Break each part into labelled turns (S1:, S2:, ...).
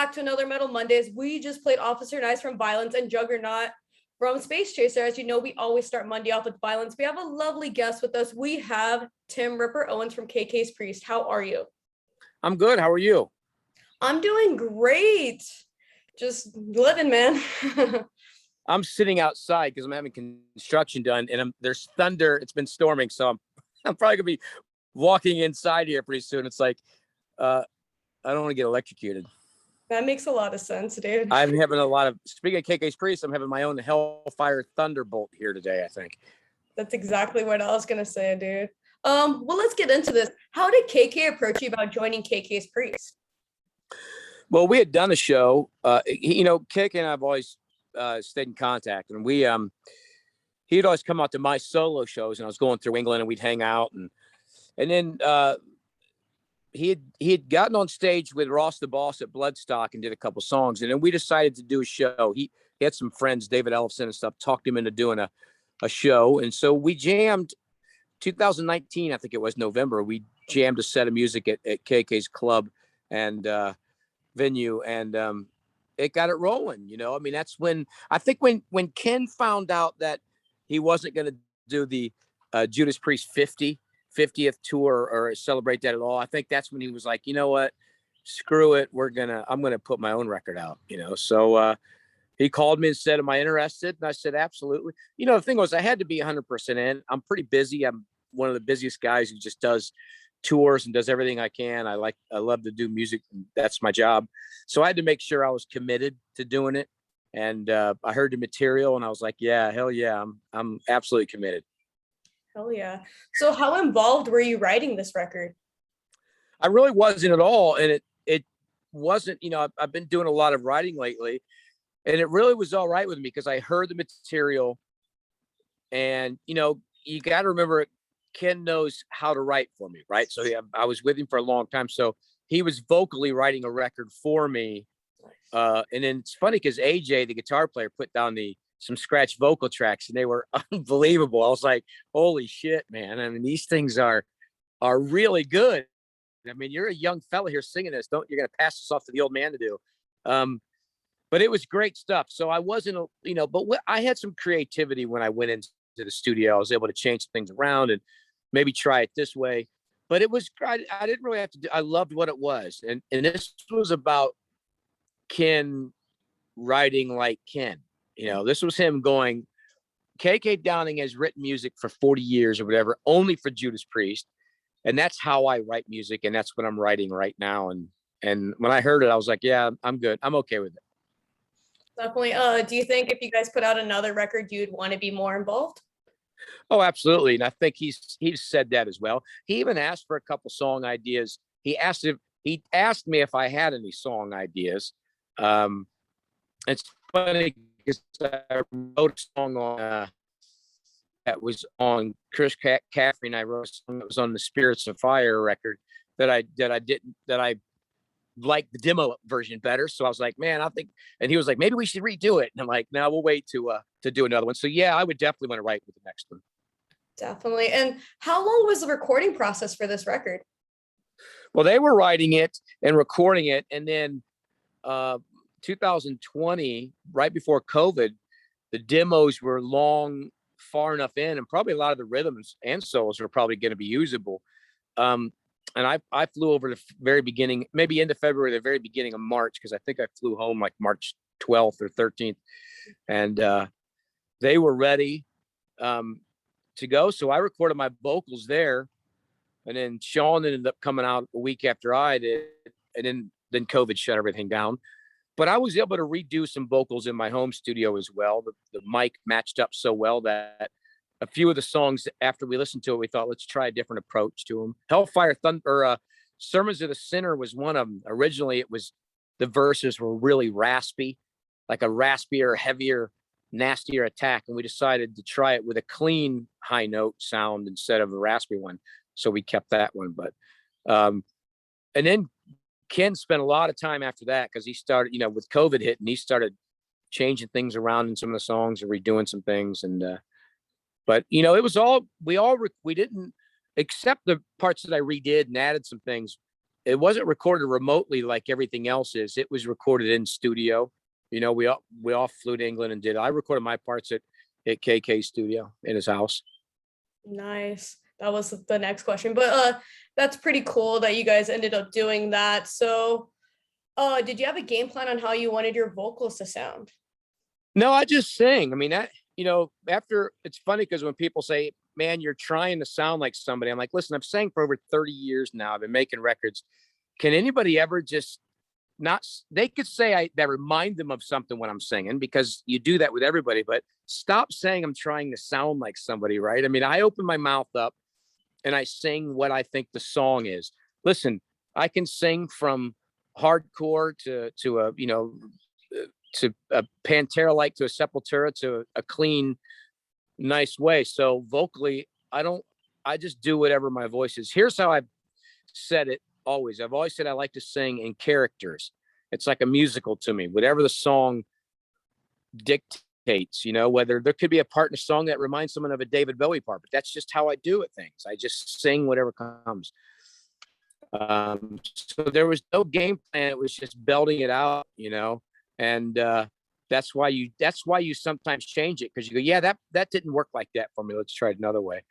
S1: back to another Metal Mondays. We just played Officer Nice from vio-lence and Juggernaut from Space Chaser. As you know, we always start Monday off with vio-lence. We have a lovely guest with us. We have Tim Ripper Owens from KK's Priest. How are you?
S2: I'm good. How are you?
S1: I'm doing great. Just living, man.
S2: I'm sitting outside because I'm having construction done, and there's thunder. It's been storming, so I'm probably gonna be walking inside here pretty soon. It's like I don't want to get electrocuted.
S1: That makes a lot of sense, dude.
S2: I'm having a lot of, speaking of KK's Priest, I'm having my own Hellfire Thunderbolt here today, I think.
S1: That's exactly what I was gonna say, dude. Well, let's get into this. How did KK approach you about joining KK's Priest?
S2: Well, we had done a show. KK and I've always stayed in contact, and he'd always come out to my solo shows, and I was going through England, and we'd hang out, and then he had gotten on stage with Ross the Boss at Bloodstock and did a couple songs, and then we decided to do a show. He had some friends, David Ellefson and stuff, talked him into doing a show, and so we jammed. 2019, I think it was November. We jammed a set of music at KK's club and venue, and it got it rolling. I mean, that's when I think when Ken found out that he wasn't going to do the Judas Priest 50th tour or celebrate that at all, I think that's when he was like, you know what, screw it, I'm gonna put my own record out. So he called me and said, am I interested? And I said, absolutely. The thing was, I had to be 100% in. I'm pretty busy. I'm one of the busiest guys who just does tours and does everything I can. I love to do music, and that's my job. So I had to make sure I was committed to doing it. And I heard the material and I was like, yeah, hell yeah, I'm absolutely committed.
S1: Hell yeah. So how involved were you writing this record?
S2: I really wasn't at all. And it wasn't, I've been doing a lot of writing lately, and it really was all right with me because I heard the material, and, you got to remember, Ken knows how to write for me, right? So I was with him for a long time. So he was vocally writing a record for me. And then it's funny because AJ, the guitar player, put down some scratch vocal tracks, and they were unbelievable. I was like, holy shit, man. I mean, these things are really good. I mean, you're a young fella here singing this. You're going to pass this off to the old man to do. But it was great stuff. So I wasn't, I had some creativity when I went into the studio. I was able to change things around and maybe try it this way. But it was, I didn't really have to do, I loved what it was. And this was about Ken writing like Ken. This was him going, KK Downing has written music for 40 years or whatever, only for Judas Priest. And that's how I write music. And that's what I'm writing right now. And when I heard it, I was like, yeah, I'm good. I'm okay with it.
S1: Definitely. Do you think if you guys put out another record, you'd want to be more involved?
S2: Oh, absolutely. And I think he's said that as well. He even asked for a couple song ideas. He asked me if I had any song ideas. It's funny because I wrote a song on that was on Chris Caffrey, and I wrote a song that was on the Spirits of Fire record that I liked the demo version better. So I was like, man, I think, and he was like, maybe we should redo it. And I'm like, no, we'll wait to do another one. So yeah, I would definitely want to write with the next one.
S1: Definitely. And how long was the recording process for this record?
S2: Well, they were writing it and recording it. And then 2020, right before COVID, the demos were far enough in, and probably a lot of the rhythms and solos were probably going to be usable. And I flew over the very beginning, maybe into February, the very beginning of March, because I think I flew home like March 12th or 13th. And they were ready to go. So I recorded my vocals there. And then Sean ended up coming out a week after I did. And then COVID shut everything down. But I was able to redo some vocals in my home studio as well. The mic matched up so well that a few of the songs, after we listened to it, we thought, let's try a different approach to them. Hellfire Thunder, Sermons of the Sinner was one of them. Originally, the verses were really raspy, like a raspier, heavier, nastier attack. And we decided to try it with a clean high note sound instead of a raspy one. So we kept that one. But, and then Ken spent a lot of time after that because he started, with COVID hitting, he started changing things around in some of the songs and redoing some things. And, but it was all, we didn't, except the parts that I redid and added some things, it wasn't recorded remotely like everything else is. It was recorded in studio. You know, we all flew to England and did it. I recorded my parts at KK's studio in his house.
S1: Nice. That was the next question, but that's pretty cool that you guys ended up doing that. So did you have a game plan on how you wanted your vocals to sound?
S2: No, I just sing. I mean, that, you know, after, it's funny because when people say, man, you're trying to sound like somebody, I'm like, listen, I've sang for over 30 years now. I've been making records. Can anybody ever just not, they could say that remind them of something when I'm singing, because you do that with everybody, but stop saying I'm trying to sound like somebody, right? I mean, I open my mouth up and I sing what I think the song is. Listen, I can sing from hardcore to a, you know, to a Pantera, like to a Sepultura, to a clean, nice way. So vocally, I just do whatever my voice is. Here's how I've said it always. I've always said I like to sing in characters. It's like a musical to me, whatever the song dictates, you know, whether there could be a part in a song that reminds someone of a David Bowie part, but that's just how I do it things. I just sing whatever comes. So there was no game plan. It was just belting it out, you know, and that's why you sometimes change it, because you go, yeah, that didn't work like that for me. Let's try it another way.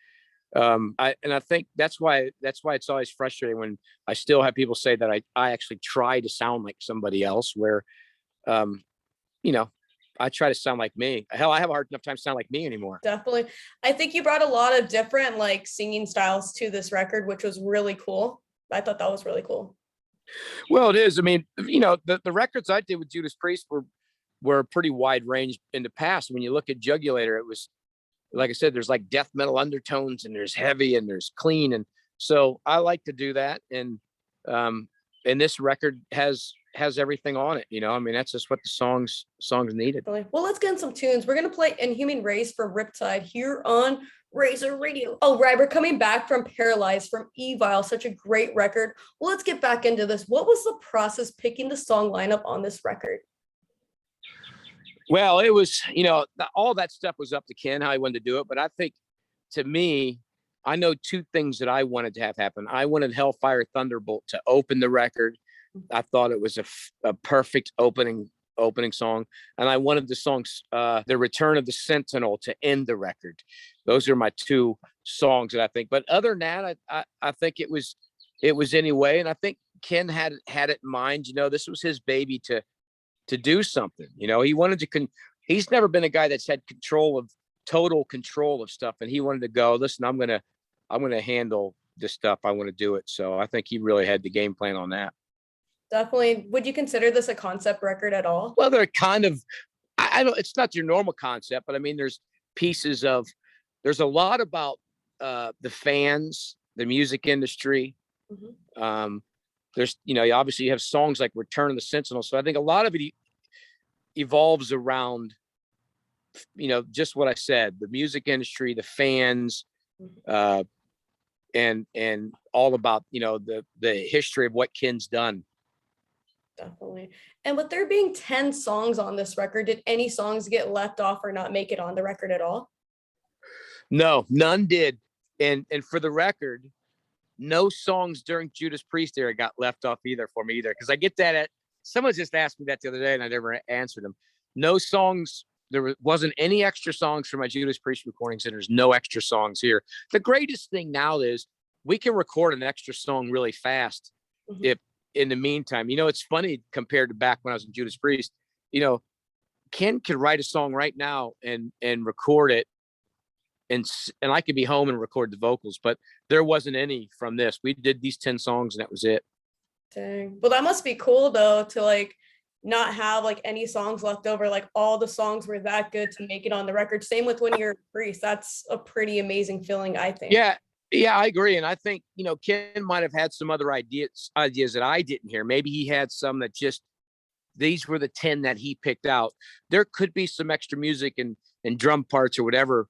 S2: I think that's why it's always frustrating when I still have people say that I actually try to sound like somebody else, where, you know, I try to sound like me. Hell, I have a hard enough time sounding like me anymore.
S1: Definitely. I think you brought a lot of different like singing styles to this record, which was really cool. I thought that was really cool.
S2: Well, it is. I mean, you know, the records I did with Judas Priest were pretty wide range in the past. When you look at Jugulator, it was, like I said, there's like death metal undertones, and there's heavy, and there's clean. And so I like to do that. And this record has everything on it. You know, I mean, that's just what the songs needed.
S1: Well, let's get in some tunes. We're going to play Inhuman Race from Riptide here on Razor Radio. Oh, right. We're coming back from Paralyzed from Evil, such a great record. Well, let's get back into this. What was the process picking the song lineup on this record?
S2: Well, it was, you know, all that stuff was up to Ken, how he wanted to do it. But I think, to me, I know two things that I wanted to have happen. I wanted Hellfire Thunderbolt to open the record. I thought it was a perfect opening song. And I wanted the songs, The Return of the Sentinel, to end the record. Those are my two songs that I think. But other than that, I think it was anyway. And I think Ken had it in mind. You know, this was his baby to do something. You know, he wanted to he's never been a guy that's had total control of stuff, and he wanted to go, listen, I'm gonna handle this stuff, I want to do it. So I think he really had the game plan on that.
S1: Definitely. Would you consider this a concept record at all?
S2: Well, they're kind of, I don't, it's not your normal concept, but I mean, there's a lot about the fans, the music industry. Mm-hmm. There's, you know, obviously you have songs like Return of the Sentinel. So I think a lot of it evolves around, you know, just what I said, the music industry, the fans, and all about, you know, the history of what Ken's done.
S1: Definitely. And with there being 10 songs on this record, did any songs get left off or not make it on the record at all?
S2: No, none did. And for the record, no songs during Judas Priest era got left off either for me either. Because I get that someone just asked me that the other day and I never answered them. No songs. There wasn't any extra songs for my Judas Priest recordings, and there's no extra songs here. The greatest thing now is we can record an extra song really fast. Mm-hmm. If in the meantime, you know, it's funny compared to back when I was in Judas Priest, you know, Ken could write a song right now and record it. And I could be home and record the vocals, but there wasn't any from this. We did these 10 songs and that was it.
S1: Dang. Well, that must be cool though, to like not have like any songs left over. Like all the songs were that good to make it on the record. Same with when you're a Priest. That's a pretty amazing feeling, I think.
S2: Yeah, I agree. And I think, you know, Ken might have had some other ideas that I didn't hear. Maybe he had some that just, these were the 10 that he picked out. There could be some extra music and drum parts or whatever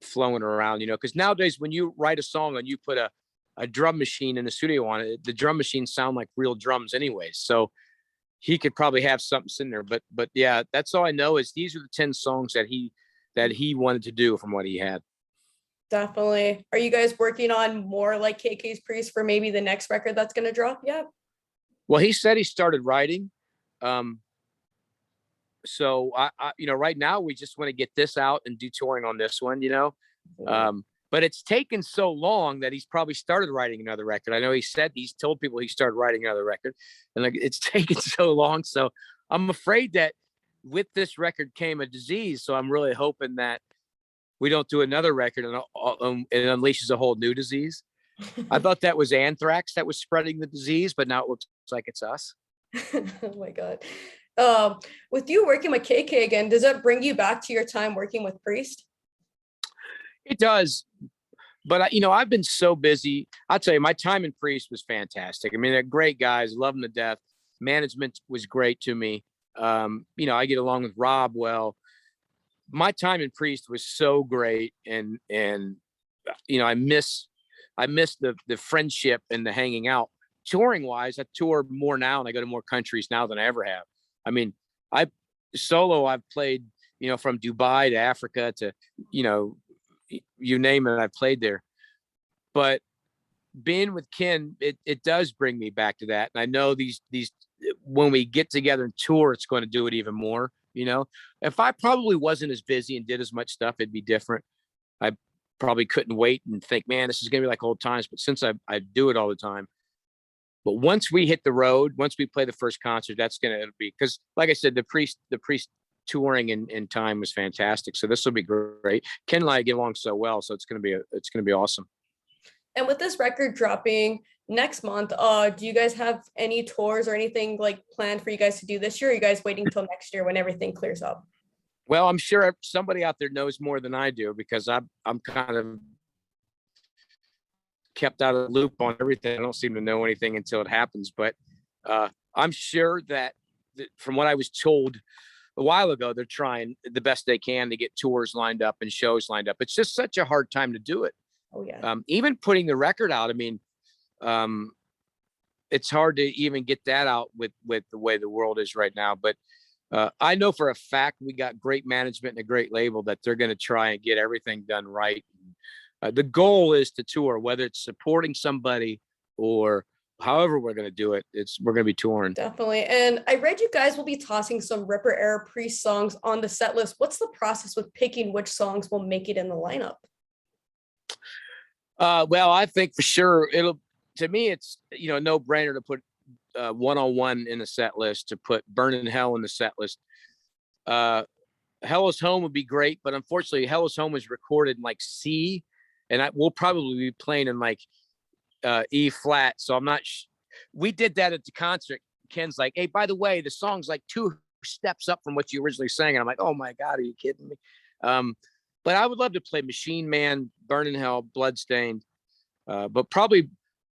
S2: flowing around, you know, because nowadays when you write a song and you put a drum machine in the studio on it, the drum machines sound like real drums anyways. So he could probably have something in there, but yeah, that's all I know is these are the 10 songs that he wanted to do from what he had.
S1: Definitely. Are you guys working on more like KK's Priest for maybe the next record that's going to drop? Yeah.
S2: Well, he said he started writing. Um, so right now we just want to get this out and do touring on this one, but it's taken so long that he's probably started writing another record. I know he's told people he started writing another record, and like it's taken so long. So I'm afraid that with this record came a disease. So I'm really hoping that we don't do another record and it unleashes a whole new disease. I thought that was anthrax that was spreading the disease, but now it looks like it's us.
S1: Oh my God. With you working with KK again, does that bring you back to your time working with Priest?
S2: It does. But I've been so busy. I'll tell you, my time in Priest was fantastic. I mean, they're great guys, love them to death. Management was great to me. I get along with Rob well. My time in Priest was so great, and I miss the friendship and the hanging out. Touring wise, I tour more now, and I go to more countries now than I ever have. I mean, I've played, from Dubai to Africa to, you name it, I've played there. But being with Ken, it does bring me back to that. And I know these when we get together and tour, it's going to do it even more. If I probably wasn't as busy and did as much stuff, it'd be different. I probably couldn't wait and think, man, this is going to be like old times. But since I do it all the time, but once we hit the road, once we play the first concert, it'll be, because like I said, the priest touring in time was fantastic. So this will be great. Ken and I get along so well. So it's going to be awesome.
S1: And with this record dropping next month, do you guys have any tours or anything like planned for you guys to do this year? Or are you guys waiting until next year when everything clears up?
S2: Well, I'm sure somebody out there knows more than I do, because I'm kind of kept out of the loop on everything. I don't seem to know anything until it happens. But I'm sure that from what I was told a while ago, they're trying the best they can to get tours lined up and shows lined up. It's just such a hard time to do it.
S1: Oh yeah.
S2: Even putting the record out, I mean, it's hard to even get that out with the way the world is right now. But I know for a fact we got great management and a great label that they're going to try and get everything done right. The goal is to tour, whether it's supporting somebody or however we're going to do it. We're going to be touring.
S1: Definitely. And I read you guys will be tossing some Ripper era Priest songs on the set list. What's the process with picking which songs will make it in the lineup?
S2: Well, I think for sure to me, it's, no brainer to put 101 in the set list, to put Burning Hell in the set list. Hell is Home would be great, but unfortunately Hell is Home was recorded in like C, and we'll probably be playing in like E flat. So I'm not, we did that at the concert. Ken's like, hey, by the way, the song's like 2 steps up from what you originally sang. And I'm like, oh my God, are you kidding me? But I would love to play Machine Man, Burning Hell, Bloodstained, but probably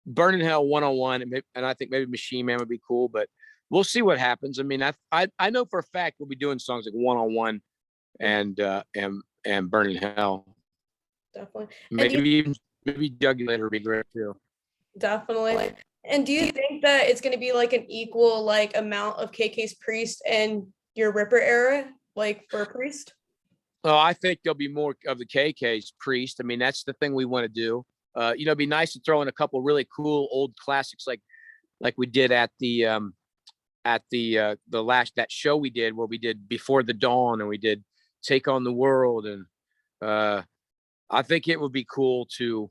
S2: Burning Hell 101, and I think maybe Machine Man would be cool, but we'll see what happens. I mean, I know for a fact we'll be doing songs like 101 and Burning Hell.
S1: Definitely.
S2: Maybe Jugular would be great too.
S1: Definitely. And do you think that it's going to be like an equal like amount of KK's Priest and your Ripper era, like for Priest?
S2: Oh, I think there'll be more of the KK's Priest. I mean, that's the thing we want to do. It'd be nice to throw in a couple really cool old classics like we did at the that show we did where we did Before the Dawn and we did Take on the World, and I think it would be cool to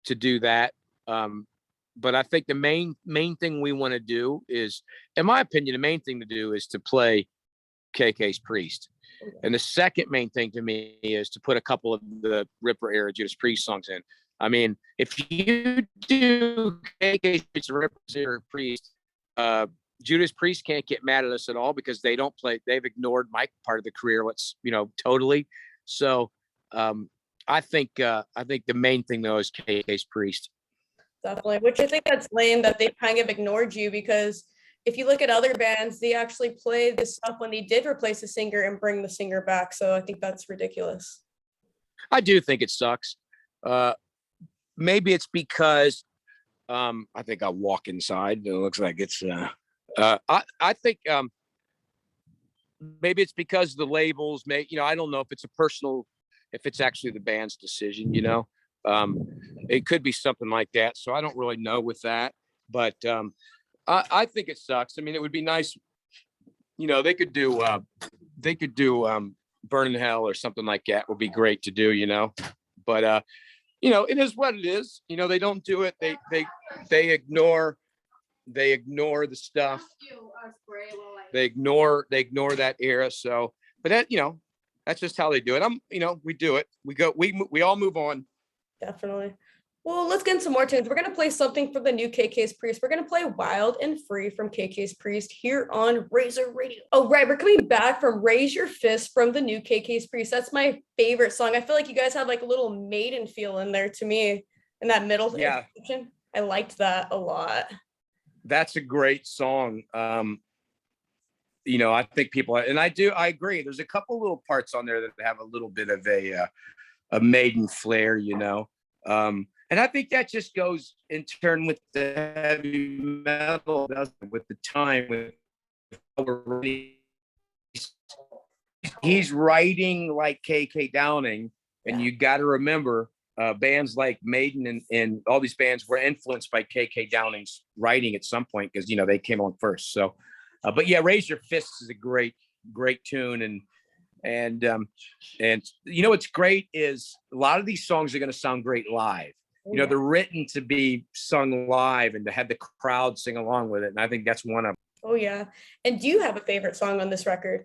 S2: do that. But I think the main thing we want to do is, in my opinion, the main thing to do is to play KK's Priest. And the second main thing to me is to put a couple of the Ripper era Judas Priest songs in. I mean, if you do KK's Ripper era Priest, Judas Priest can't get mad at us at all because they don't play. They've ignored my part of the career. Totally. So I think the main thing though is KK's Priest.
S1: Definitely, which I think that's lame that they kind of ignored you, because if you look at other bands, they actually play this stuff when they did replace a singer and bring the singer back. So I think that's ridiculous.
S2: I do think it sucks. Maybe it's because I think I'll walk inside. It looks like it's I think maybe it's because the labels I don't know if it's a personal if it's actually the band's decision, you know. It could be something like that. So I don't really know with that, but I think it sucks. I mean, it would be nice, you know, they could do Burn in Hell or something like that would be great to do, you know. But you know, it is what it is. You know, they don't do it. They ignore the stuff. They ignore that era. So, but that, you know, that's just how they do it. You know, we do it. We all move on.
S1: Definitely. Well, let's get into more tunes. We're going to play something from the new KK's Priest. We're going to play Wild and Free from KK's Priest here on Razor Radio. Oh, right. We're coming back from Raise Your Fist from the new KK's Priest. That's my favorite song. I feel like you guys had like a little Maiden feel in there to me in that middle.
S2: Yeah.
S1: Section. I liked that a lot.
S2: That's a great song. You know, I think people, and I agree. There's a couple little parts on there that have a little bit of a Maiden flair, you know. And I think that just goes in turn with the heavy metal, with the time, he's writing like KK Downing, and you got to remember bands like Maiden and all these bands were influenced by KK Downing's writing at some point, because, you know, they came on first. So, but yeah, Raise Your Fists is a great tune. And you know, what's great is a lot of these songs are going to sound great live. You know, they're written to be sung live and to have the crowd sing along with it. And I think that's one of them.
S1: Oh, yeah. And do you have a favorite song on this record?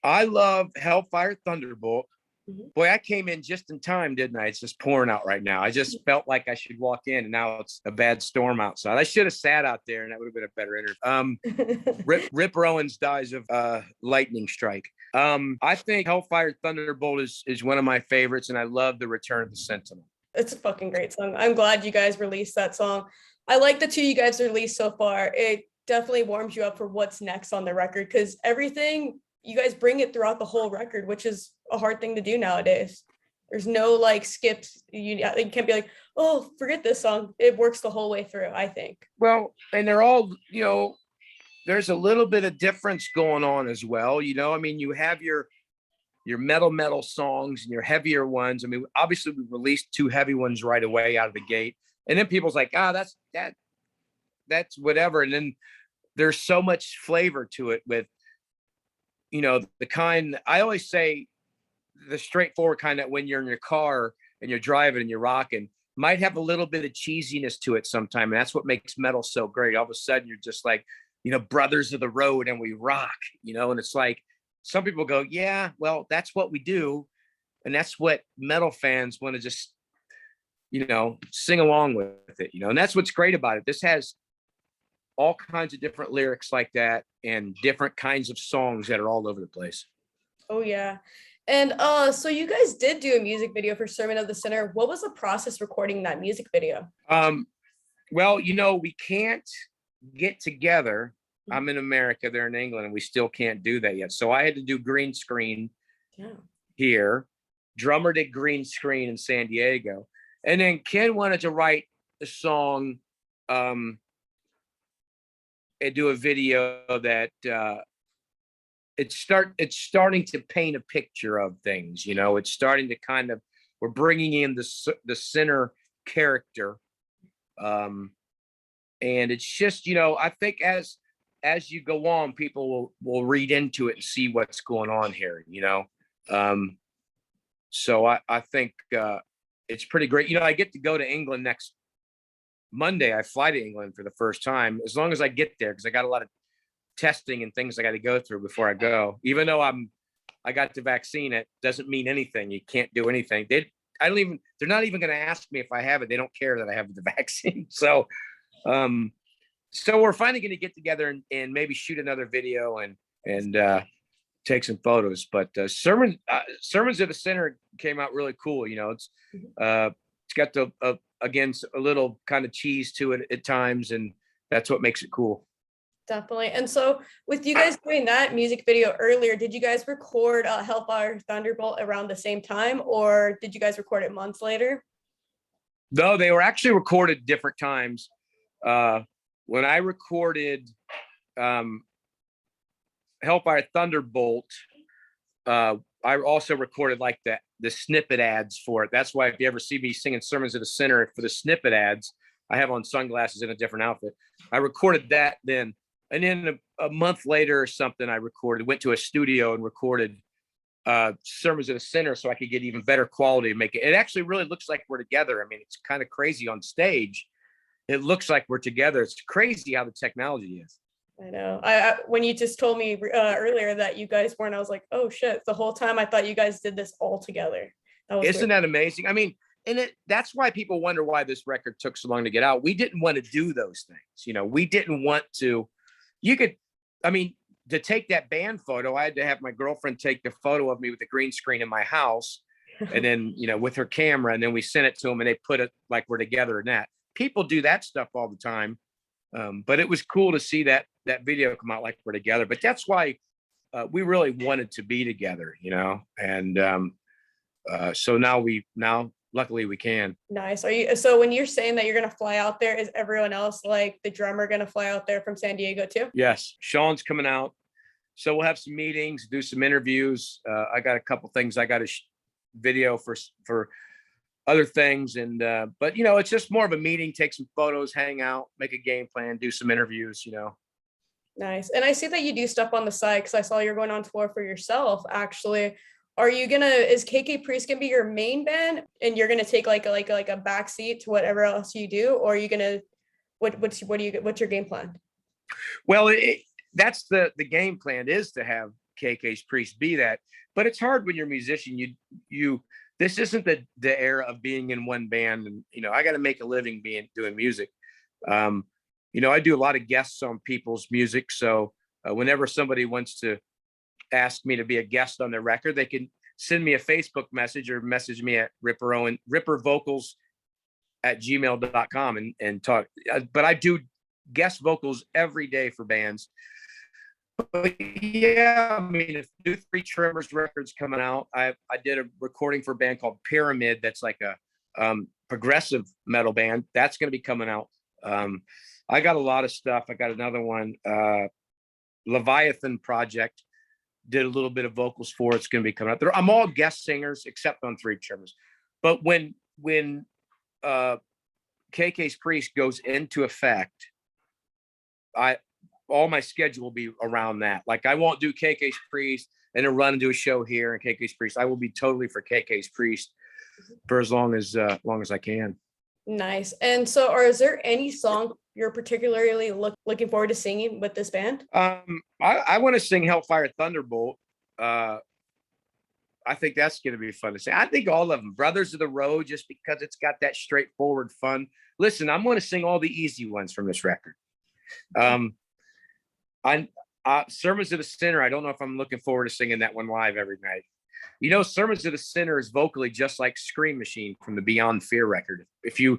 S2: I love Hellfire Thunderbolt.
S1: Mm-hmm.
S2: Boy, I came in just in time, didn't I? It's just pouring out right now. I just felt like I should walk in, and now it's a bad storm outside. I should have sat out there, and that would have been a better interview. Ripper Owens dies of lightning strike. I think Hellfire Thunderbolt is one of my favorites, and I love The Return of the Sentinel.
S1: It's a fucking great song. I'm glad you guys released that song. I like the two you guys released so far. It definitely warms you up for what's next on the record, because everything, you guys bring it throughout the whole record, which is a hard thing to do nowadays. There's no like skips. You can't be like, oh, forget this song. It works the whole way through, I think.
S2: Well, and they're all, you know, there's a little bit of difference going on as well. You know, I mean, you have your metal songs and your heavier ones. I mean, obviously we released two heavy ones right away out of the gate. And then people's like, that's whatever. And then there's so much flavor to it with, you know, the kind, I always say the straightforward kind that when you're in your car and you're driving and you're rocking might have a little bit of cheesiness to it sometime. And that's what makes metal so great. All of a sudden you're just like, you know, brothers of the road and we rock, you know, and it's like, some people go, yeah, well, that's what we do. And that's what metal fans want to just, you know, sing along with it, you know, and that's what's great about it. This has all kinds of different lyrics like that and different kinds of songs that are all over the place.
S1: Oh, yeah. And so you guys did do a music video for Sermon of the Sinner. What was the process recording that music video?
S2: Well, you know, we can't get together. I'm in America, they're in England, and we still can't do that yet. So I had to do green screen here. Drummer did green screen in San Diego. And then Ken wanted to write a song and do a video that it's starting to paint a picture of things, you know. It's starting to kind of, we're bringing in the sinner character. And it's just, you know, I think as you go on, people will read into it and see what's going on here, you know. So I think it's pretty great. You know, I get to go to England next Monday. I fly to England for the first time, as long as I get there, because I got a lot of testing and things I got to go through before I go. Even though I got the vaccine, it doesn't mean anything. You can't do anything. They're not even going to ask me if I have it. They don't care that I have the vaccine. So we're finally going to get together and maybe shoot another video and take some photos. But Sermons of the Sinner came out really cool. You know, it's got again, a little kind of cheese to it at times, and that's what makes it cool.
S1: Definitely. And so with you guys doing that music video earlier, did you guys record Hellfire Thunderbolt around the same time, or did you guys record it months later?
S2: No, they were actually recorded different times. When I recorded Hellfire Thunderbolt, I also recorded like the snippet ads for it. That's why if you ever see me singing Sermons of the Sinner for the snippet ads, I have on sunglasses in a different outfit. I recorded that then. And then a month later or something, went to a studio and recorded Sermons of the Sinner so I could get even better quality and make it. It actually really looks like we're together. I mean, it's kind of crazy on stage. It looks like we're together. It's crazy how the technology is.
S1: I know. I when you just told me earlier that you guys weren't, I was like, oh shit. The whole time I thought you guys did this all together.
S2: Isn't that amazing? I mean, and that's why people wonder why this record took so long to get out. We didn't want to do those things. You know, we didn't want to, to take that band photo, I had to have my girlfriend take the photo of me with the green screen in my house and then, with her camera, and then we sent it to them and they put it like we're together in that. People do that stuff all the time. But it was cool to see that video come out like we're together. But that's why we really wanted to be together, and so now luckily we can.
S1: Nice. So when you're saying that you're gonna fly out there, is everyone else, like the drummer, gonna fly out there from San Diego too?
S2: Yes, Sean's coming out, so we'll have some meetings, do some interviews. I got a couple things I got to video for other things, and but it's just more of a meeting, take some photos, hang out, make a game plan, do some interviews.
S1: Nice. And I see that you do stuff on the side, because I saw you're going on tour for yourself actually. Is KK Priest gonna be your main band and you're gonna take like a back seat to whatever else you do, or are you gonna what's your game plan?
S2: Well, that's the game plan, is to have KK's Priest be that, but it's hard when you're a musician. This isn't the era of being in one band, and I got to make a living doing music. I do a lot of guests on people's music, so whenever somebody wants to ask me to be a guest on their record, they can send me a Facebook message or message me at rippervocals@gmail.com and talk. But I do guest vocals every day for bands. But yeah, if new Three Tremors records coming out, I did a recording for a band called Pyramid. That's like a progressive metal band. That's going to be coming out. I got a lot of stuff. I got another one, Leviathan Project. Did a little bit of vocals for it. It's going to be coming out there. I'm all guest singers except on Three Tremors. But when KK's Priest goes into effect, all my schedule will be around that. Like, I won't do KK's Priest and then run and do a show here and KK's Priest. I will be totally for KK's Priest for as long as I can. Nice.
S1: And so, is there any song you're particularly looking forward to singing with this band?
S2: I want to sing Hellfire Thunderbolt. I think that's going to be fun to sing. I think all of them, Brothers of the Road, just because it's got that straightforward fun. Listen, I'm going to sing all the easy ones from this record. Sermons of the Sinner, I don't know if I'm looking forward to singing that one live every night. Sermons of the Sinner is vocally just like Scream Machine from the Beyond Fear record. If you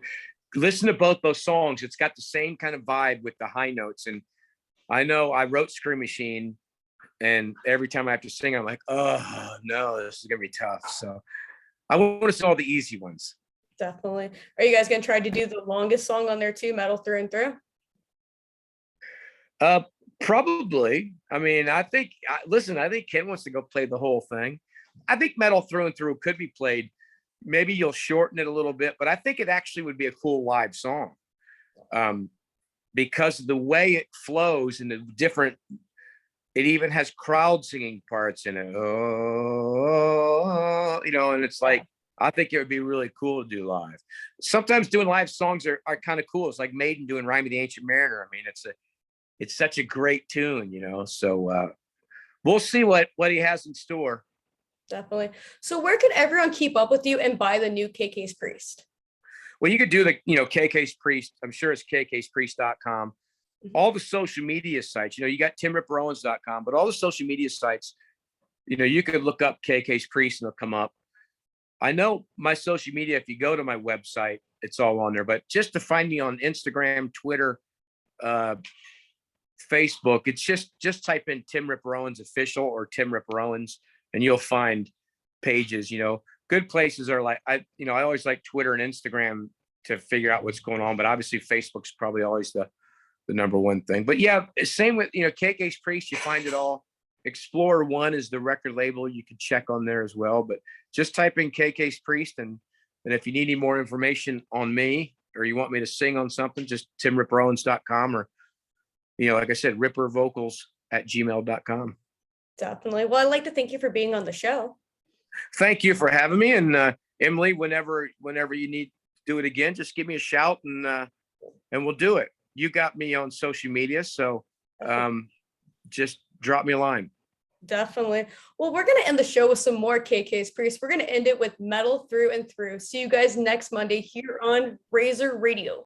S2: listen to both those songs, it's got the same kind of vibe with the high notes. And I know I wrote Scream Machine, and every time I have to sing, I'm like, oh no, this is gonna be tough. So I want to sing all the easy ones.
S1: Definitely. Are you guys gonna try to do the longest song on there too, Metal Through and Through?
S2: Probably. I think Ken wants to go play the whole thing. I think Metal Through and Through could be played. Maybe you'll shorten it a little bit, but I think it actually would be a cool live song. Because the way it flows and it even has crowd singing parts in it. Oh, and it's like, I think it would be really cool to do live. Sometimes doing live songs are kind of cool. It's like Maiden doing Rime of the Ancient Mariner. It's such a great tune, so we'll see what he has in store.
S1: Definitely. So where can everyone keep up with you and buy the new KK's Priest?
S2: Well, you could do the, KK's Priest. I'm sure it's kk'spriest.com. Mm-hmm. All the social media sites, you got timripperowens.com, but all the social media sites, you could look up KK's Priest and it'll come up. I know my social media, if you go to my website, it's all on there, but just to find me on Instagram, Twitter, Facebook, it's just type in Tim Ripper Owens official or Tim Ripper Owens, and you'll find pages. Good places are like, I always like Twitter and Instagram to figure out what's going on, but obviously Facebook's probably always the number one thing. But yeah, same with KK's Priest, you find it all. Explorer One is the record label. You can check on there as well. But just type in KK's Priest, and if you need any more information on me, or you want me to sing on something, just timripperowens.com, or like I said, rippervocals@gmail.com.
S1: Definitely. Well, I'd like to thank you for being on the show.
S2: Thank you for having me. And Emily, whenever you need to do it again, just give me a shout, and we'll do it. You got me on social media, so just drop me a line.
S1: Definitely. Well, we're going to end the show with some more KK's Priest. We're going to end it with Metal Through and Through. See you guys next Monday here on Razor Radio.